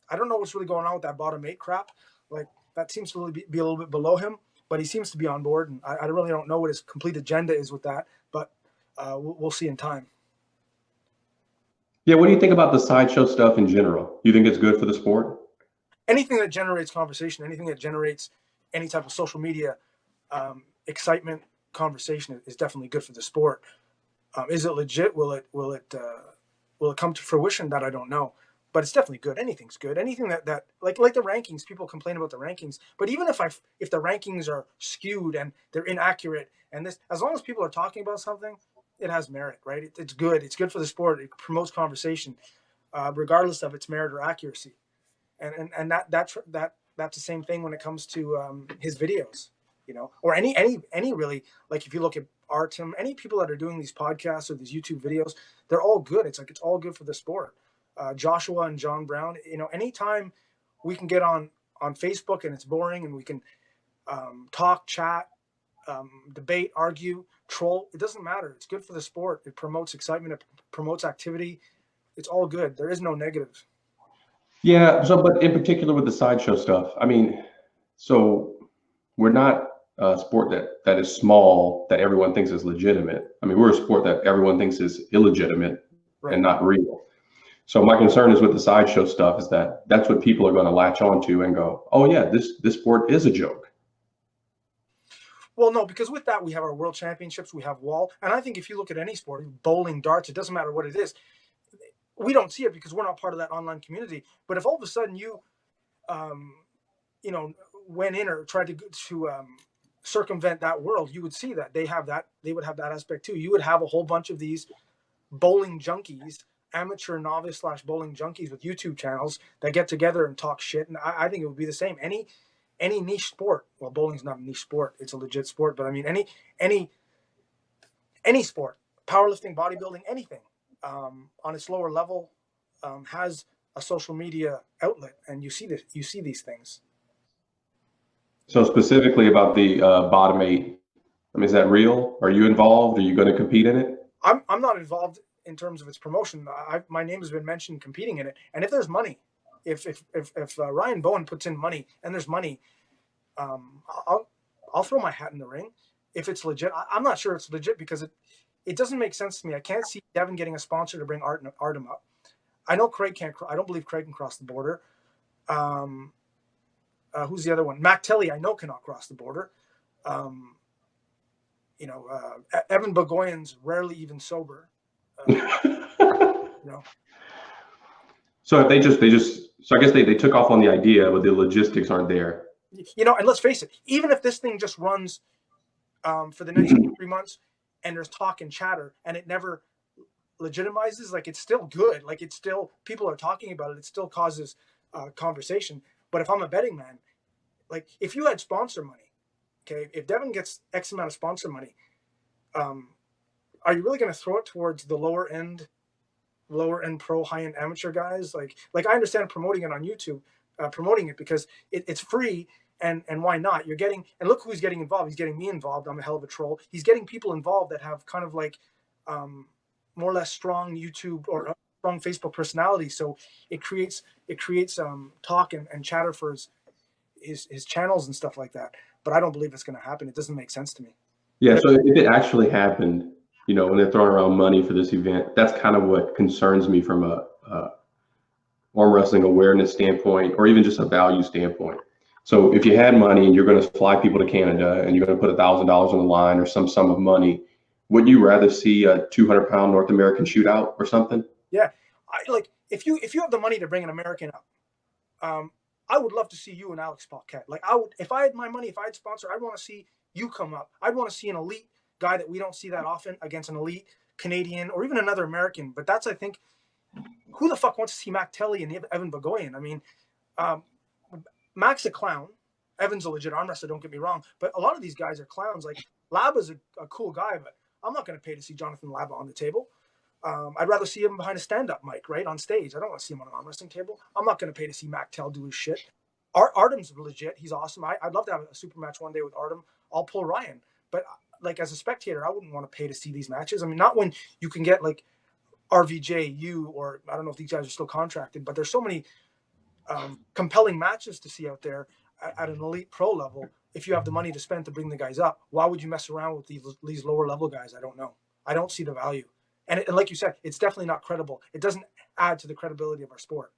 I don't know what's really going on with that bottom 8 crap. Like, that seems to really be a little bit below him, but he seems to be on board. And I really don't know what his complete agenda is with that, but we'll see in time. Yeah, what do you think about the sideshow stuff in general? You think it's good for the sport? Anything that generates conversation, anything that generates any type of social media excitement, conversation is definitely good for the sport. Is it legit? Will it come to fruition? That I don't know, but it's definitely good. Anything's good. Anything that like the rankings. People complain about the rankings, but even if the rankings are skewed and they're inaccurate, and this, as long as people are talking about something, it has merit, right? It's good. It's good for the sport. It promotes conversation, regardless of its merit or accuracy. And that's the same thing when it comes to his videos, or any really, like, if you look at Artem, any people that are doing these podcasts or these YouTube videos, they're all good. It's all good for the sport. Joshua and John Brown, anytime we can get on Facebook and it's boring and we can talk, chat, debate, argue, troll, it doesn't matter. It's good for the sport. It promotes excitement. It promotes activity. It's all good. There is no negative. Yeah, so but in particular with the sideshow stuff, I mean, so we're not a sport that is small that everyone thinks is legitimate. I mean, we're a sport that everyone thinks is illegitimate Right. and not real. So my concern is with the sideshow stuff is that that's what people are going to latch onto and go, oh yeah, this sport is a joke. Well, no, because with that, we have our world championships, we have wall. And I think if you look at any sport, bowling, darts, it doesn't matter what it is. We don't see it because we're not part of that online community. But if all of a sudden you, went in or tried to circumvent that world, you would see that they would have that aspect too. You would have a whole bunch of these bowling junkies, amateur novice / bowling junkies with YouTube channels that get together and talk shit. And I think it would be the same. Any niche sport. Well, bowling's not a niche sport; it's a legit sport. But I mean, any sport, powerlifting, bodybuilding, anything on its lower level has a social media outlet, and you see these things. So specifically about the bottom 8, I mean, is that real? Are you involved? Are you going to compete in it? I'm not involved in terms of its promotion. My name has been mentioned competing in it, and if there's money, if Ryan Bowen puts in money and there's money, I'll throw my hat in the ring. If it's legit, I'm not sure it's legit because it doesn't make sense to me. I can't see Devon getting a sponsor to bring Artem up. I know Craig can't. I don't believe Craig can cross the border. Who's the other one? Mac Telly, I know, cannot cross the border. Evan Bogoyan's rarely even sober. So if so I guess they took off on the idea, but the logistics aren't there. And let's face it, even if this thing just runs for the next 3 months and there's talk and chatter and it never legitimizes, like, it's still good. Like, it's still, people are talking about it. It still causes conversation. But if I'm a betting man, like, if you had sponsor money, okay, if Devon gets X amount of sponsor money, are you really going to throw it towards the lower end pro, high end amateur guys? Like I understand promoting it on YouTube, promoting it because it's free. And why not? You're getting, and look who's getting involved. He's getting me involved. I'm a hell of a troll. He's getting people involved that have kind of like more or less strong YouTube or strong Facebook personality. So it creates talk and chatter for his channels and stuff like that. But I don't believe it's going to happen. It doesn't make sense to me. Yeah. So if it actually happened, when they're throwing around money for this event, that's kind of what concerns me from a arm wrestling awareness standpoint, or even just a value standpoint. So if you had money and you're going to fly people to Canada and you're going to put $1,000 on the line or some sum of money, would you rather see a 200-pound North American shootout or something? Yeah, if you have the money to bring an American up, I would love to see you and Alex Paquette. Like, I would, if I had my money, if I had sponsor, I'd want to see you come up. I'd want to see an elite guy that we don't see that often against an elite Canadian or even another American. But that's, I think, who the fuck wants to see Mac Telly and Evan Bogoyan? I mean, Mac's a clown. Evan's a legit arm wrestler, don't get me wrong. But a lot of these guys are clowns. Like, Laba's a cool guy, but I'm not going to pay to see Jonathan Laba on the table. I'd rather see him behind a stand-up mic, right, on stage. I don't want to see him on an arm wrestling table. I'm not going to pay to see Mac Tell do his shit. Artem's legit. He's awesome. I'd love to have a super match one day with Artem. I'll pull Ryan. But, like, as a spectator, I wouldn't want to pay to see these matches. I mean, not when you can get, like, RVJ, you, or I don't know if these guys are still contracted, but there's so many compelling matches to see out there at an elite pro level. If you have the money to spend to bring the guys up, why would you mess around with these lower level guys? I don't know. I don't see the value. And like you said, it's definitely not credible. It doesn't add to the credibility of our sport.